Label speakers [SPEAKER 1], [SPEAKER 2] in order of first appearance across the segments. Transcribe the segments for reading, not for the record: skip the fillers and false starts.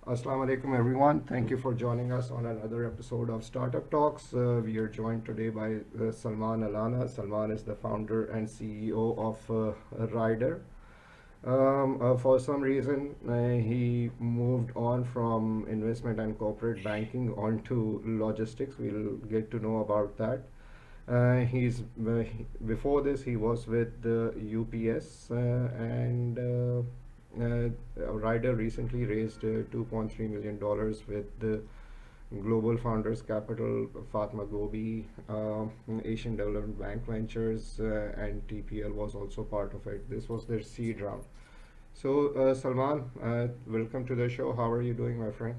[SPEAKER 1] Assalamu alaikum, everyone. Thank you for joining us on another episode of Startup Talks. We are joined today by Salman Allana. Salman is the founder and CEO of Rider. For some reason, he moved on from investment and corporate banking onto logistics. We'll get to know about that. He's Before this he was with the UPS and Ryder recently raised $2.3 million dollars with the Global Founders Capital, Fatma Gobi, Asian Development Bank Ventures, and TPL was also part of it. This was their seed round. So, Salman, welcome to the show. How are you doing, my friend?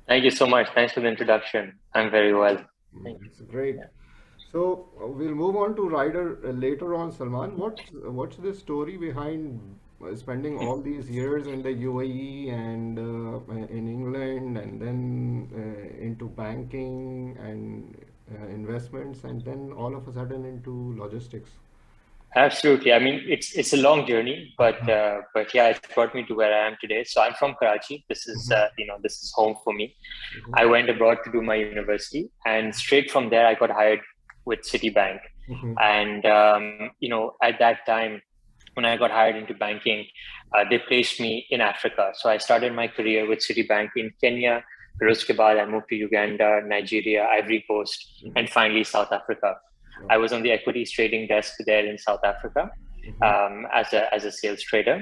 [SPEAKER 2] Thank you so much. Thanks for the introduction. I'm very well. Thank
[SPEAKER 1] It's great.
[SPEAKER 2] you.
[SPEAKER 1] So we'll move on to Ryder later on, Salman. What's the story behind spending all these years in the UAE and in England, and then into banking and investments, and then all of a sudden into logistics?
[SPEAKER 2] Absolutely. I mean, it's a long journey, but yeah, it's brought me to where I am today. So I'm from Karachi. This is
[SPEAKER 1] Mhm,
[SPEAKER 2] this is home for me.
[SPEAKER 1] mhm,
[SPEAKER 2] I went abroad to do my university, and straight from there, I got hired with Citibank.
[SPEAKER 1] mhm,
[SPEAKER 2] And at that time, when I got hired into banking, they placed me in Africa. So I started my career with Citibank in Kenya. फिर उसके बाद I moved to Uganda, Nigeria, Ivory Coast,
[SPEAKER 1] mhm.
[SPEAKER 2] and finally South Africa. I
[SPEAKER 1] Okay.
[SPEAKER 2] was on the equities trading desk there in South Africa
[SPEAKER 1] Mhm,
[SPEAKER 2] as a sales trader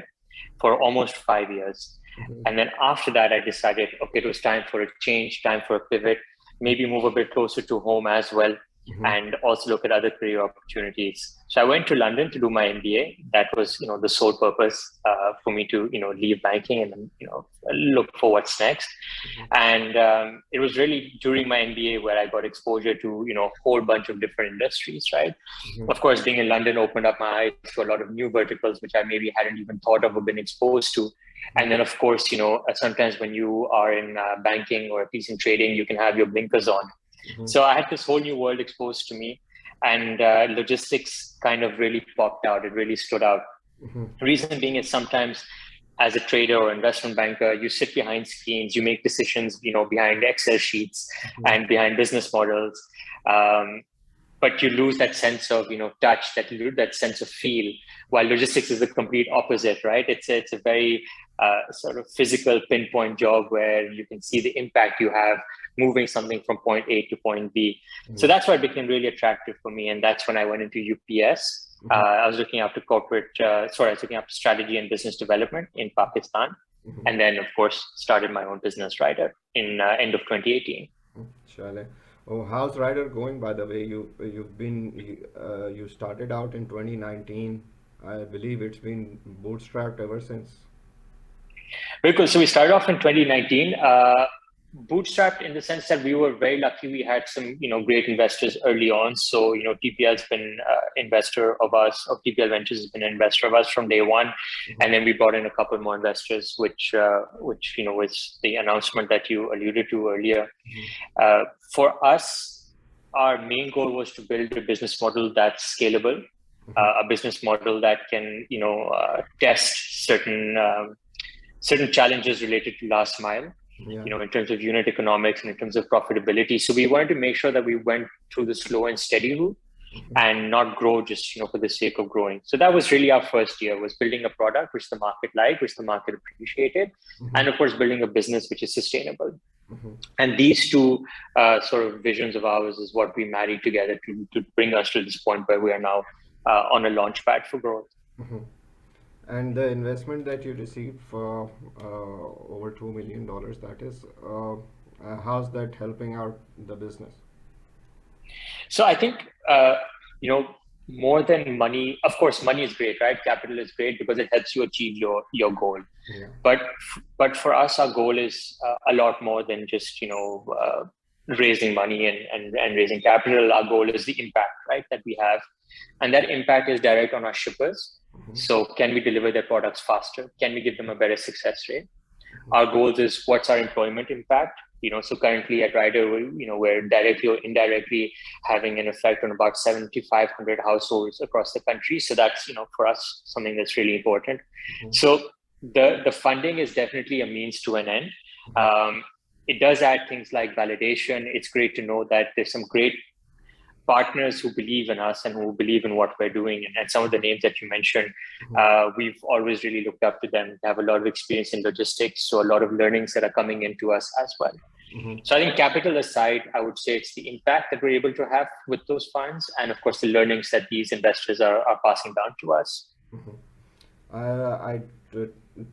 [SPEAKER 2] for almost 5 years.
[SPEAKER 1] mhm,
[SPEAKER 2] And then after that, I decided, okay, it was time for a change, time for a pivot, maybe move a bit closer to home as well,
[SPEAKER 1] mhm,
[SPEAKER 2] and also look at other career opportunities. So I went to London to do my MBA. That was, the sole purpose for me to, leave banking and, look for what's next.
[SPEAKER 1] mhm,
[SPEAKER 2] And it was really during my MBA where I got exposure to, a whole bunch of different industries, right?
[SPEAKER 1] mhm,
[SPEAKER 2] Of course, being in London opened up my eyes to a lot of new verticals, which I maybe hadn't even thought of or been exposed to. And then, of course, sometimes when you are in banking or at least in trading, you can have your blinkers on.
[SPEAKER 1] mhm,
[SPEAKER 2] So I had this whole new world exposed to me, and logistics kind of really popped out. It really stood out.
[SPEAKER 1] mhm,
[SPEAKER 2] Reason being is sometimes as a trader or investment banker, you sit behind screens, you make decisions, behind Excel sheets
[SPEAKER 1] mhm,
[SPEAKER 2] and behind business models. Um, but you lose that sense of touch, that sense of feel, while logistics is the complete opposite, right? It's a very sort of physical pinpoint job where you can see the impact you have moving something from point A to point B. So
[SPEAKER 1] mhm,
[SPEAKER 2] that's why it became really attractive for me, and that's when I went into UPS.
[SPEAKER 1] mhm,
[SPEAKER 2] I was looking after I was looking after strategy and business development in Pakistan,
[SPEAKER 1] mhm.
[SPEAKER 2] and then of course started my own business Rider in end of 2018.
[SPEAKER 1] Chale. Oh, how's Ryder going, by the way? You started out in 2019. I believe it's been bootstrapped ever since.
[SPEAKER 2] Very cool. So we started off in 2019, bootstrapped in the sense that we were very lucky. We had some, great investors early on. So, TPL has been investor of us, or TPL Ventures has been an investor of us from day one,
[SPEAKER 1] Mhm,
[SPEAKER 2] and then we brought in a couple more investors, which was the announcement that you alluded to earlier.
[SPEAKER 1] mhm,
[SPEAKER 2] For us, our main goal was to build a business model that's scalable,
[SPEAKER 1] mhm.
[SPEAKER 2] a business model that can, test certain challenges related to last mile,
[SPEAKER 1] Yeah.
[SPEAKER 2] in terms of unit economics and in terms of profitability. So we wanted to make sure that we went through the slow and steady route
[SPEAKER 1] Mhm,
[SPEAKER 2] and not grow just, for the sake of growing. So that was really our first year, was building a product which the market liked, which the market appreciated,
[SPEAKER 1] mhm,
[SPEAKER 2] and of course building a business which is sustainable.
[SPEAKER 1] mhm,
[SPEAKER 2] And these two sort of visions of ours is what we married together to bring us to this point where we are now on a launch pad for growth.
[SPEAKER 1] mhm. And the investment that you received for over $2 million, that is, how's that helping out the business?
[SPEAKER 2] So I think uh, you know more than money. Of course, money is great, right? Capital is great because it helps you achieve your goal.
[SPEAKER 1] Yeah.
[SPEAKER 2] But but for us, our goal is a lot more than just raising money and raising capital. Our goal is the impact, right, that we have, and that impact is direct on our shippers.
[SPEAKER 1] Mhm,
[SPEAKER 2] So can we deliver their products faster? Can we give them a better success rate?
[SPEAKER 1] mhm,
[SPEAKER 2] Our goals is what's our employment impact. So currently at Rider, we're directly or indirectly having an effect on about 7,500 households across the country. So that's, for us, something that's really important.
[SPEAKER 1] mhm,
[SPEAKER 2] So the funding is definitely a means to an end. It does add things like validation. It's great to know that there's some great partners who believe in us and who believe in what we're doing. And some of the names that you mentioned, we've always really looked up to them. They have a lot of experience in logistics, so a lot of learnings that are coming into us as well. So I think capital aside, I would say it's the impact that we're able to have with those funds, and of course the learnings that these investors are passing down to us.
[SPEAKER 1] I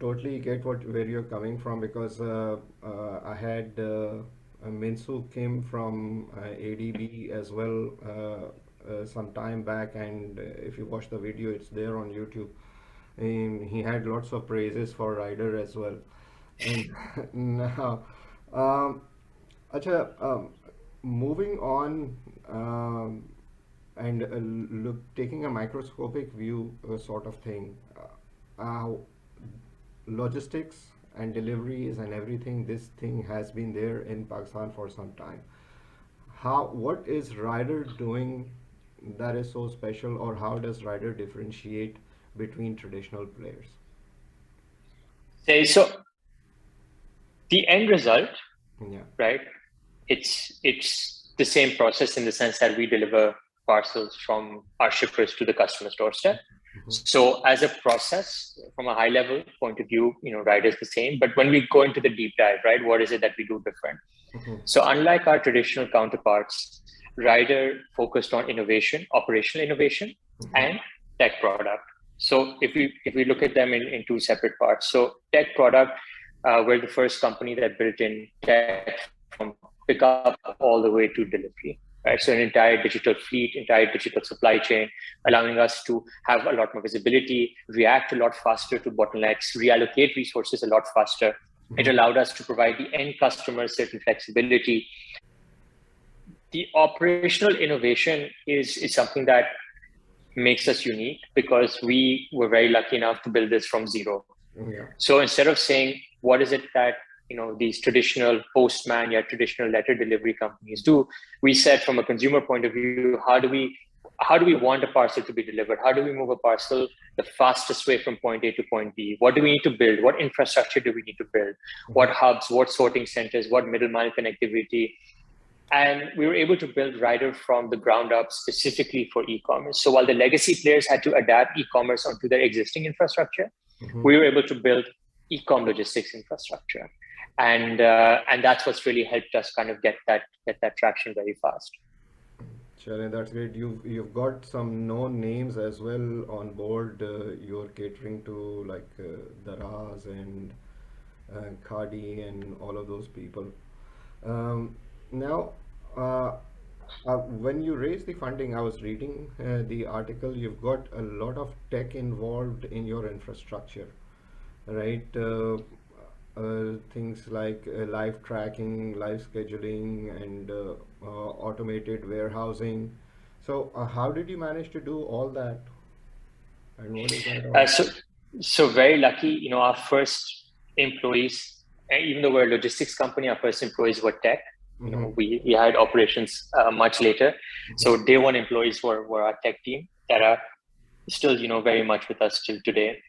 [SPEAKER 1] totally get where you're coming from, because I had Minsu Kim from ADB as well some time back, and if you watch the video, it's there on YouTube. And he had lots of praises for Ryder as well. And now, um, Acha, moving on, and taking a microscopic view, sort of thing. Uh, Logistics and deliveries and everything, this thing has been there in Pakistan for some time. What is Ryder doing that is so special, or how does Ryder differentiate between traditional players?
[SPEAKER 2] So the end result,
[SPEAKER 1] Yeah.
[SPEAKER 2] right? It's the same process in the sense that we deliver parcels from our shippers to the customer's doorstep. So as a process, from a high level point of view, Ryder is the same. But when we go into the deep dive, right, what is it that we do different? So unlike our traditional counterparts, Ryder focused on innovation, operational innovation, and tech product. So if we look at them in two separate parts, so tech product, we're the first company that built in tech from pickup all the way to delivery. Right, so an entire digital fleet, entire digital supply chain, allowing us to have a lot more visibility, react a lot faster to bottlenecks, reallocate resources a lot faster. It allowed us to provide the end customers certain flexibility. The operational innovation is something that makes us unique, because we were very lucky enough to build this from zero.
[SPEAKER 1] Yeah.
[SPEAKER 2] So instead of saying, what is it that these traditional postman, traditional letter delivery companies do, we said, from a consumer point of view, how do we want a parcel to be delivered? How do we move a parcel the fastest way from point A to point B? What do we need to build? What infrastructure do we need to build? What hubs, what sorting centers, what middle mile connectivity? And we were able to build Ryder from the ground up specifically for e-commerce. So while the legacy players had to adapt e-commerce onto their existing infrastructure, we were able to build e-com logistics infrastructure. And that's what's really helped us kind of get that traction very fast.
[SPEAKER 1] Sure, that's great. You've got some known names as well on board. You're catering to, like, Daraz and Khadi and all of those people. Now, when you raise the funding, I was reading the article. You've got a lot of tech involved in your infrastructure, right? Things like live tracking, live scheduling, and automated warehousing. So, how did you manage to do all that? And what is that all?
[SPEAKER 2] So very lucky, our first employees, even though we're a logistics company, our first employees were tech. We had operations much later. So day one employees were our tech team that are still, very much with us till today.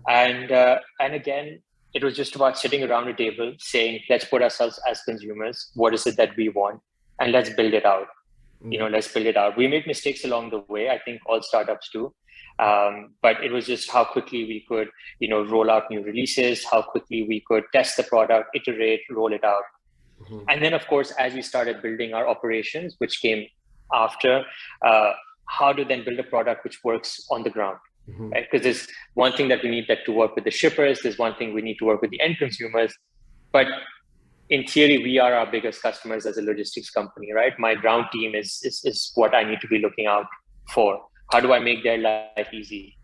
[SPEAKER 2] And again, it was just about sitting around a table saying, let's put ourselves as consumers. What is it that we want? And let's build it out. Let's build it out. We made mistakes along the way. I think all startups do. But it was just how quickly we could, roll out new releases, how quickly we could test the product, iterate, roll it out. And then, of course, as we started building our operations, which came after, how to then build a product which works on the ground. Right? Because there's one thing that we need to work with the shippers. There's one thing we need to work with the end consumers. But in theory, we are our biggest customers as a logistics company, right? My ground team is what I need to be looking out for. How do I make their life easy?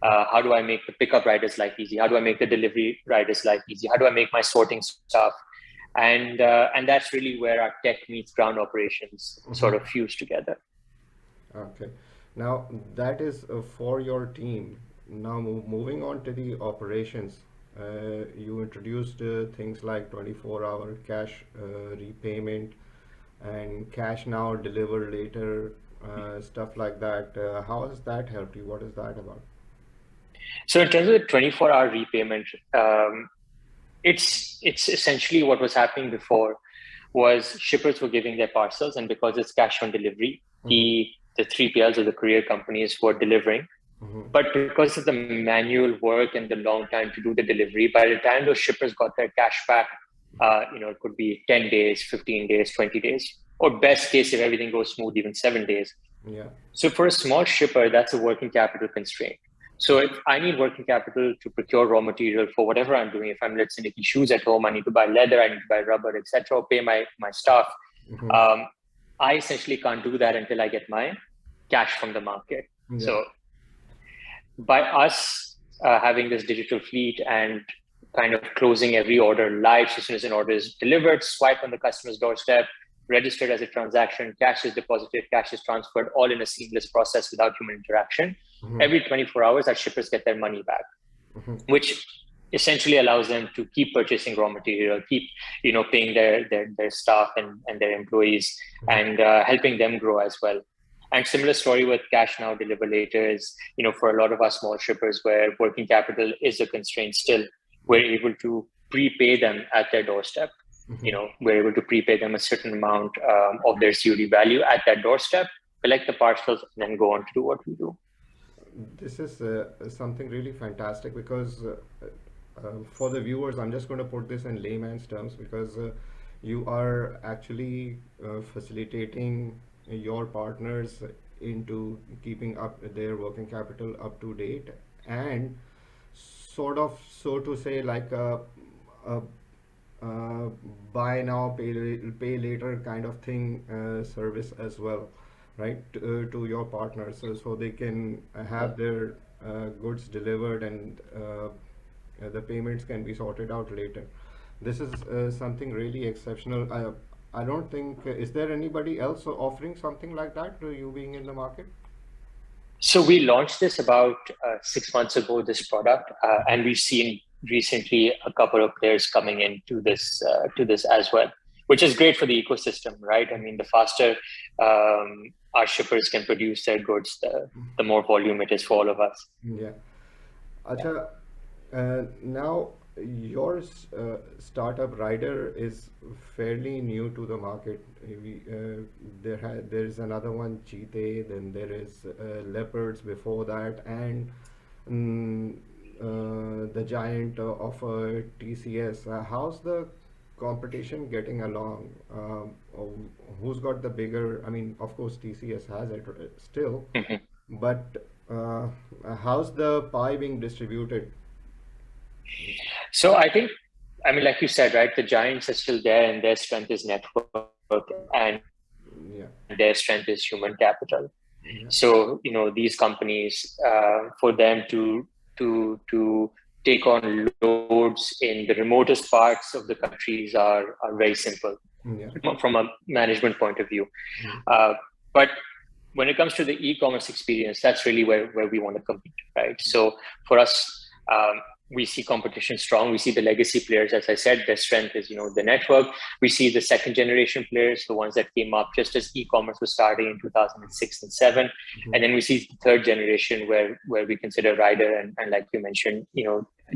[SPEAKER 2] How do I make the pickup riders' life easy? How do I make the delivery riders' life easy? How do I make my sorting stuff? And that's really where our tech meets ground operations sort of fuse together.
[SPEAKER 1] Okay. Now, that is for your team. Now, moving on to the operations, you introduced things like 24-hour cash repayment and cash now, deliver later, stuff like that. How has that helped you? What is that about?
[SPEAKER 2] So in terms of the 24-hour repayment, it's essentially what was happening before was shippers were giving their parcels, and because it's cash on delivery, the 3PLs or the courier companies were delivering. But because of the manual work and the long time to do the delivery, by the time those shippers got their cash back, it could be 10 days, 15 days, 20 days, or best case, if everything goes smooth, even 7 days.
[SPEAKER 1] Yeah.
[SPEAKER 2] So for a small shipper, that's a working capital constraint. So if I need working capital to procure raw material for whatever I'm doing, if I'm, let's say, making shoes at home, I need to buy leather, I need to buy rubber, etc., pay my staff. I essentially can't do that until I get my cash from the market.
[SPEAKER 1] Yeah.
[SPEAKER 2] So by us having this digital fleet and kind of closing every order live, so as soon as an order is delivered, swipe on the customer's doorstep, registered as a transaction, cash is deposited, cash is transferred, all in a seamless process without human interaction. Every 24 hours, our shippers get their money back, which essentially allows them to keep purchasing raw material, keep paying their staff and their employees, and helping them grow as well. And similar story with cash now, deliver later is, for a lot of our small shippers where working capital is a constraint still, we're able to prepay them at their doorstep. We're able to prepay them a certain amount of their COD value at that doorstep, collect the parcels, and then go on to do what we do.
[SPEAKER 1] This is something really fantastic because for the viewers, I'm just going to put this in layman's terms because you are actually facilitating your partners into keeping up their working capital up to date and sort of, so to say, like a buy now, pay later kind of thing service as well, right? To your partners, so they can have their goods delivered and the payments can be sorted out later. This is something really exceptional. I don't think, is there anybody else offering something like that, you being in the market?
[SPEAKER 2] So we launched this about 6 months ago, this product, and we've seen recently a couple of players coming into this as well, which is great for the ecosystem, right? I mean, the faster our shippers can produce their goods, the more volume it is for all of us.
[SPEAKER 1] Yeah. Acha, now your startup Rider is fairly new to the market. There's another one, Cheetah, then there is Leopards before that, and the giant of TCS. How's the competition getting along? Who's got the bigger? I mean, of course, TCS has it still, but how's the pie being distributed?
[SPEAKER 2] So I think, I mean, like you said, right, the giants are still there and their strength is network and
[SPEAKER 1] Yeah.
[SPEAKER 2] their strength is human capital.
[SPEAKER 1] Yeah.
[SPEAKER 2] So, these companies, for them to take on loads in the remotest parts of the countries are very simple
[SPEAKER 1] Yeah.
[SPEAKER 2] from a management point of view. But when it comes to the e-commerce experience, that's really where we want to compete, right? So for us, we see competition strong. We see the legacy players, as I said, their strength is, the network. We see the second generation players, the ones that came up just as e-commerce was starting in 2006 and 7. And then we see the third generation where we consider Rider and like you mentioned,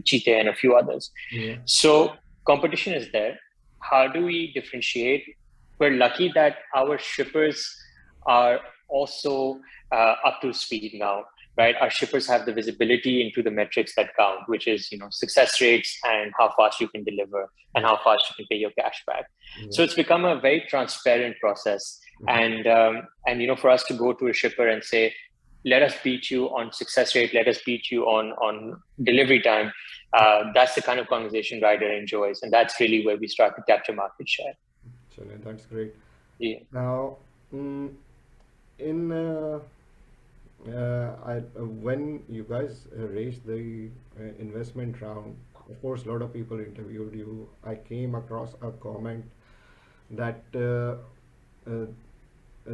[SPEAKER 2] Cheetah and a few others.
[SPEAKER 1] Yeah.
[SPEAKER 2] So competition is there. How do we differentiate? We're lucky that our shippers are also up to speed now. Right, our shippers have the visibility into the metrics that count, which is success rates and how fast you can deliver and how fast you can pay your cash back. So it's become a very transparent process, and for us to go to a shipper and say, let us beat you on success rate, let us beat you on delivery time. That's the kind of conversation Rider enjoys, and that's really where we start to capture market share.
[SPEAKER 1] So that's great.
[SPEAKER 2] Yeah.
[SPEAKER 1] Now, when you guys raised the investment round, of course, a lot of people interviewed you. I came across a comment that the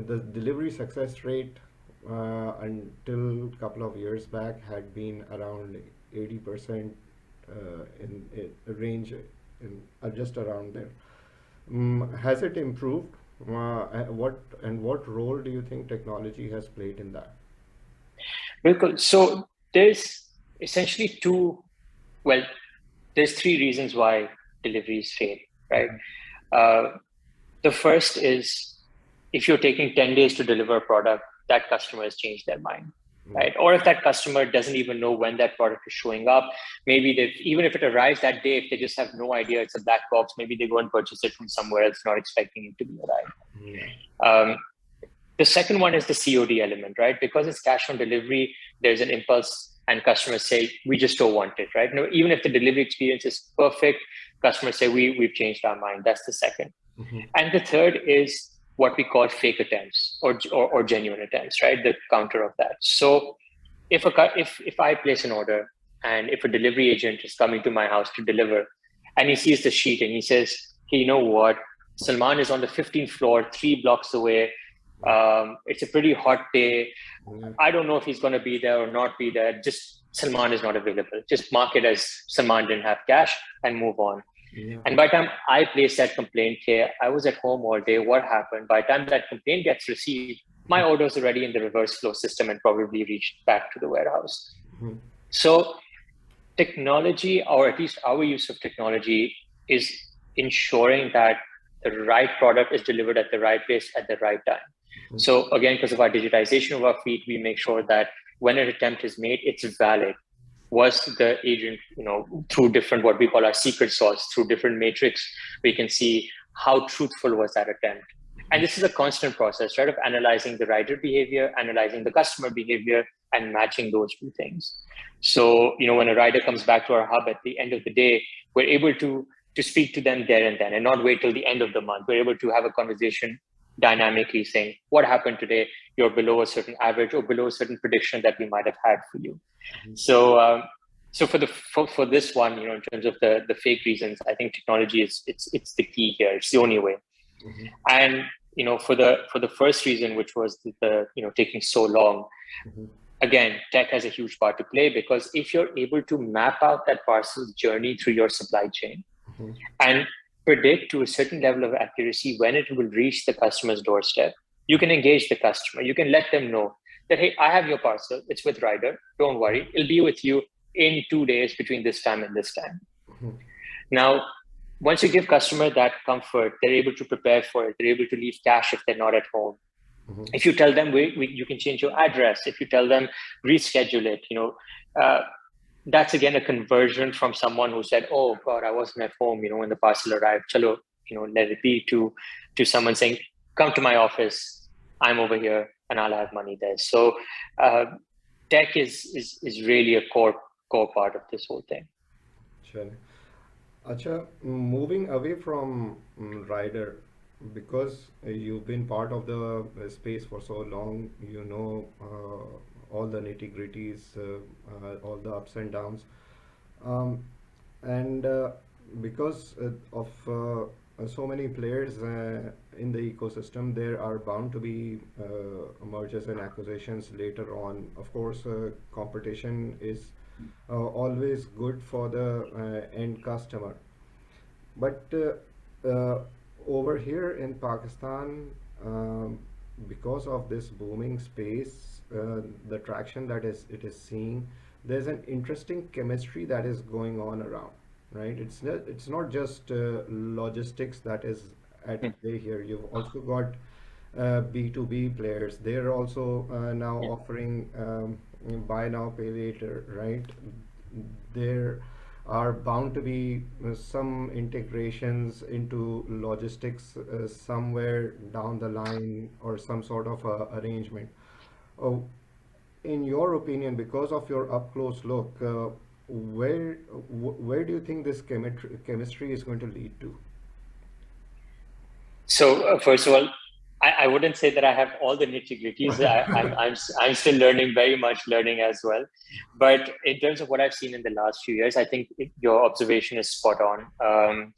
[SPEAKER 1] delivery success rate until a couple of years back had been around 80% in range, just around there. Has it improved? What role do you think technology has played in that?
[SPEAKER 2] So there's essentially there's three reasons why deliveries fail, right? The first is if you're taking 10 days to deliver a product, that customer has changed their mind, right? Or if that customer doesn't even know when that product is showing up, maybe even if it arrives that day, if they just have no idea it's a black box, maybe they go and purchase it from somewhere else, not expecting it to be arrived. The second one is the COD element, right? Because it's cash on delivery, there's an impulse and customers say, we just don't want it, right? No, even if the delivery experience is perfect, customers say, we've changed our mind. That's the second. And the third is what we call fake attempts or genuine attempts, right? The counter of that. So if I place an order and if a delivery agent is coming to my house to deliver and he sees the sheet and he says, hey, you know what? Salman is on the 15th floor, 3 blocks away. It's a pretty hot day. I don't know if he's going to be there or not be there. Just Salman is not available. Just mark it as Salman didn't have cash and move on. And by the time I place that complaint here, I was at home all day. What happened? By the time that complaint gets received, my order is already in the reverse flow system and probably reached back to the warehouse. So technology, or at least our use of technology, is ensuring that the right product is delivered at the right place at the right time. So again, because of our digitization of our fleet, we make sure that when an attempt is made, it's valid. Was the agent, through different, what we call our secret sauce, through different matrix, we can see how truthful was that attempt. And this is a constant process, right, of analyzing the rider behavior, analyzing the customer behavior, and matching those two things. So, when a rider comes back to our hub at the end of the day, we're able to speak to them there and then and not wait till the end of the month. We're able to have a conversation dynamically saying, what happened today? You're below a certain average or below a certain prediction that we might have had for you. So for this one, in terms of the fake reasons, I think technology it's the key here. It's the only way. And for the first reason, which was the taking so long, again, tech has a huge part to play, because if you're able to map out that parcel's journey through your supply chain and predict to a certain level of accuracy when it will reach the customer's doorstep, you can engage the customer. You can let them know that, hey, I have your parcel. It's with Rider. Don't worry. It'll be with you in 2 days between this time and this time. Now, once you give customer that comfort, they're able to prepare for it. They're able to leave cash if they're not at home. If you tell them, you can change your address. If you tell them, reschedule it, that's again a conversion from someone who said, oh God, I wasn't at home, when the parcel arrived. Chalo, let it be, to someone saying, come to my office. I'm over here and I'll have money there. So tech is really a core part of this whole thing.
[SPEAKER 1] Sure. Acha, moving away from Rider, because you've been part of the space for so long, all the nitty-gritties, all the ups and downs, and because of so many players in the ecosystem, there are bound to be mergers and acquisitions later on. Of course, competition is always good for the end customer. But over here in Pakistan, because of this booming space, the traction that it is seeing, there's an interesting chemistry that is going on around, right? It's not just logistics that is at play here. You've also got B2B players. They're also now offering buy now, pay later, right? There are bound to be some integrations into logistics somewhere down the line, or some sort of arrangement. Oh, in your opinion, because of your up close look, where do you think this chemistry is going to lead to?
[SPEAKER 2] So first of all, I wouldn't say that I have all the nitty-gritties. I'm still learning, very much learning as well. But in terms of what I've seen in the last few years, I think your observation is spot on.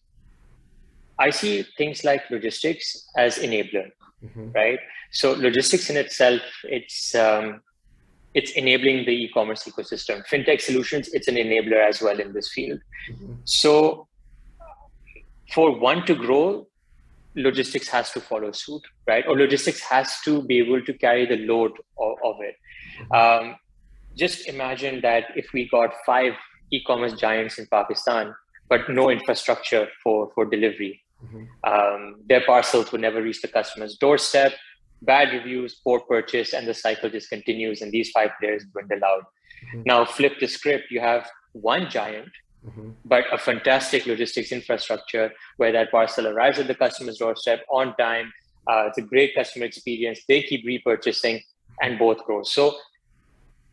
[SPEAKER 2] I see things like logistics as enabler, right? So logistics in itself, it's enabling the e-commerce ecosystem. Fintech solutions, it's an enabler as well in this field. So for one to grow, logistics has to follow suit, right? Or logistics has to be able to carry the load of it. Just imagine that if we got 5 e-commerce giants in Pakistan, but no infrastructure for delivery.
[SPEAKER 1] Mm-hmm.
[SPEAKER 2] Their parcels would never reach the customer's doorstep. Bad reviews, poor purchase, and the cycle just continues. And these five players dwindle out.
[SPEAKER 1] Mm-hmm.
[SPEAKER 2] Now, flip the script. You have one giant,
[SPEAKER 1] Mm-hmm.
[SPEAKER 2] but a fantastic logistics infrastructure where that parcel arrives at the customer's doorstep on time. It's a great customer experience. They keep repurchasing, and both grow. So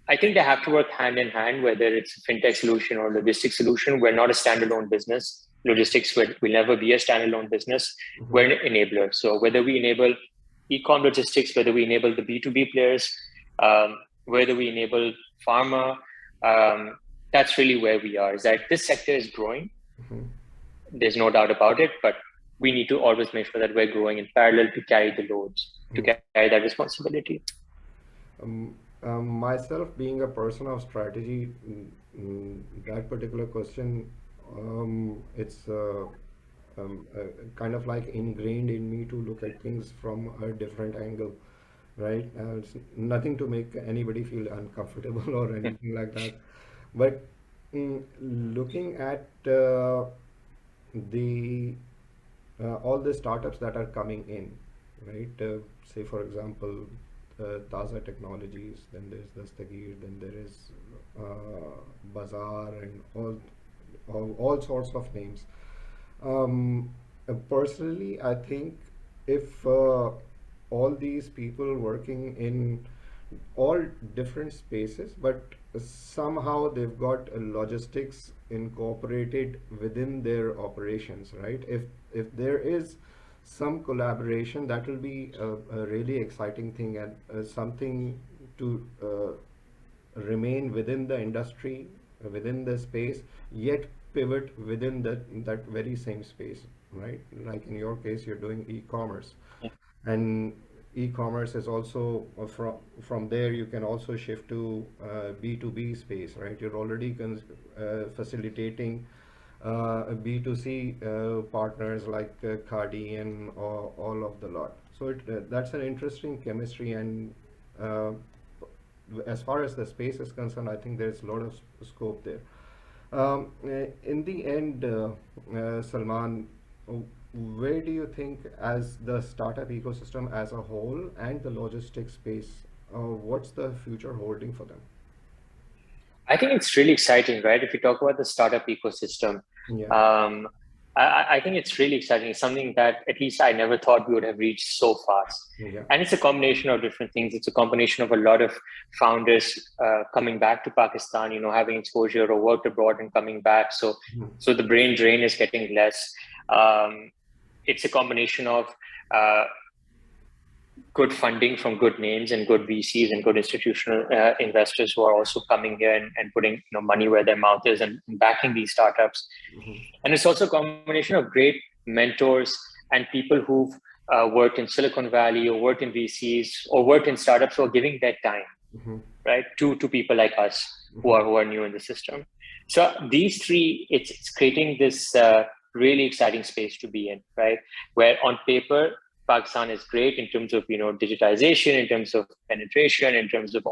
[SPEAKER 2] I think they have to work hand in hand, whether it's a fintech solution or logistics solution. We're not a standalone business. Logistics will never be a standalone business.
[SPEAKER 1] Mm-hmm.
[SPEAKER 2] We're an enabler. So whether we enable e-com logistics, whether we enable the B2B players, whether we enable pharma, that's really where we are. Is that this sector is growing.
[SPEAKER 1] Mm-hmm.
[SPEAKER 2] There's no doubt about it, but we need to always make sure that we're growing in parallel to carry the loads, to carry that responsibility.
[SPEAKER 1] Myself being a person of strategy, that particular question, it's kind of like ingrained in me to look at things from a different angle, right? It's nothing to make anybody feel uncomfortable or anything like that. But looking at the all the startups that are coming in, right? Say for example, Taza Technologies, then there's Dastagir, then there is Bazaar, and all sorts of names. Personally, I think if all these people working in all different spaces, but somehow they've got logistics incorporated within their operations, right? If there is some collaboration, that will be a really exciting thing, and something to remain within the industry, within the space, yet pivot within that very same space, right? Like in your case, you're doing e-commerce, and e-commerce is also from there you can also shift to B2B space, right? You're already facilitating B2C partners like Cardi and all of the lot. So that's an interesting chemistry, and uh, as far as the space is concerned, I think there's a lot of scope there. In the end, Salman, where do you think, as the startup ecosystem as a whole and the logistics space, what's the future holding for them?
[SPEAKER 2] I think it's really exciting, right? If you talk about the startup ecosystem,
[SPEAKER 1] Yeah.
[SPEAKER 2] um, I think it's really exciting. It's something that at least I never thought we would have reached so fast.
[SPEAKER 1] Yeah.
[SPEAKER 2] And it's a combination of different things. It's a combination of a lot of founders coming back to Pakistan, having exposure or worked abroad and coming back. So the brain drain is getting less. It's a combination of good funding from good names and good VCs and good institutional investors who are also coming here and putting money where their mouth is and backing these startups. And it's also a combination of great mentors and people who've worked in Silicon Valley or worked in VCs or worked in startups who are giving their time, right, to people like us who are new in the system. So these three, it's creating this really exciting space to be in, right? Where on paper, Pakistan is great in terms of digitization, in terms of penetration, in terms of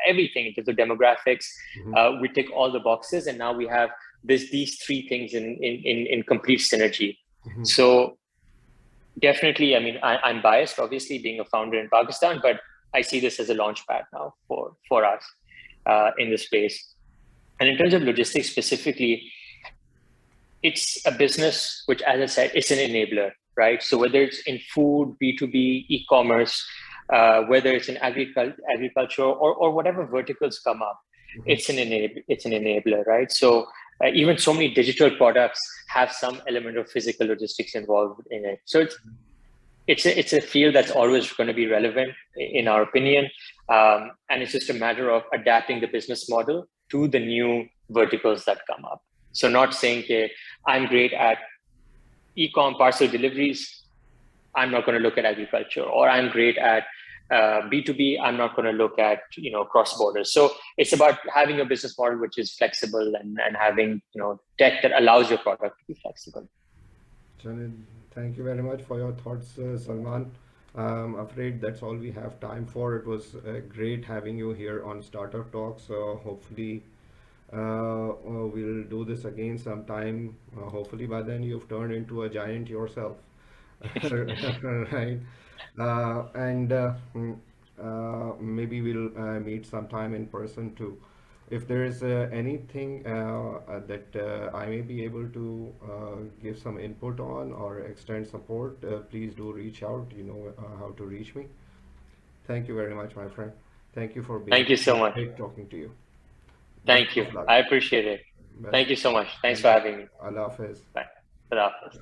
[SPEAKER 2] everything, in terms of demographics. We tick all the boxes, and now we have these three things in complete synergy. So definitely, I mean, I'm biased, obviously, being a founder in Pakistan, but I see this as a launch pad now for us in the space. And in terms of logistics specifically, it's a business which, as I said, it's an enabler, right? So whether it's in food, B2B, e-commerce, whether it's in agriculture or whatever verticals come up, it's an enabler, right? So even so many digital products have some element of physical logistics involved in it. So it's a field that's always going to be relevant, in our opinion, and it's just a matter of adapting the business model to the new verticals that come up. So not saying, okay, I'm great at e-com parcel deliveries, I'm not going to look at agriculture, or I'm great at B2B, I'm not going to look at cross borders. So it's about having a business model which is flexible and having tech that allows your product to be flexible.
[SPEAKER 1] Janid, thank you very much for your thoughts, Salman. I'm afraid that's all we have time for. It was great having you here on Startup Talks. Hopefully We'll do this again sometime. Hopefully by then you've turned into a giant yourself. Right? Maybe we'll meet sometime in person too. If there is anything that I may be able to give some input on or extend support, please do reach out. You know how to reach me. Thank you very much, my friend. Thank you for being
[SPEAKER 2] Thank you so much.
[SPEAKER 1] great talking to you. Best
[SPEAKER 2] Thank you.
[SPEAKER 1] of luck.
[SPEAKER 2] I appreciate it.
[SPEAKER 1] Best.
[SPEAKER 2] Thank you so much. Thanks
[SPEAKER 1] Thank
[SPEAKER 2] for
[SPEAKER 1] you.
[SPEAKER 2] having me.
[SPEAKER 1] Allah Hafiz.
[SPEAKER 2] Bye. Allah Hafiz.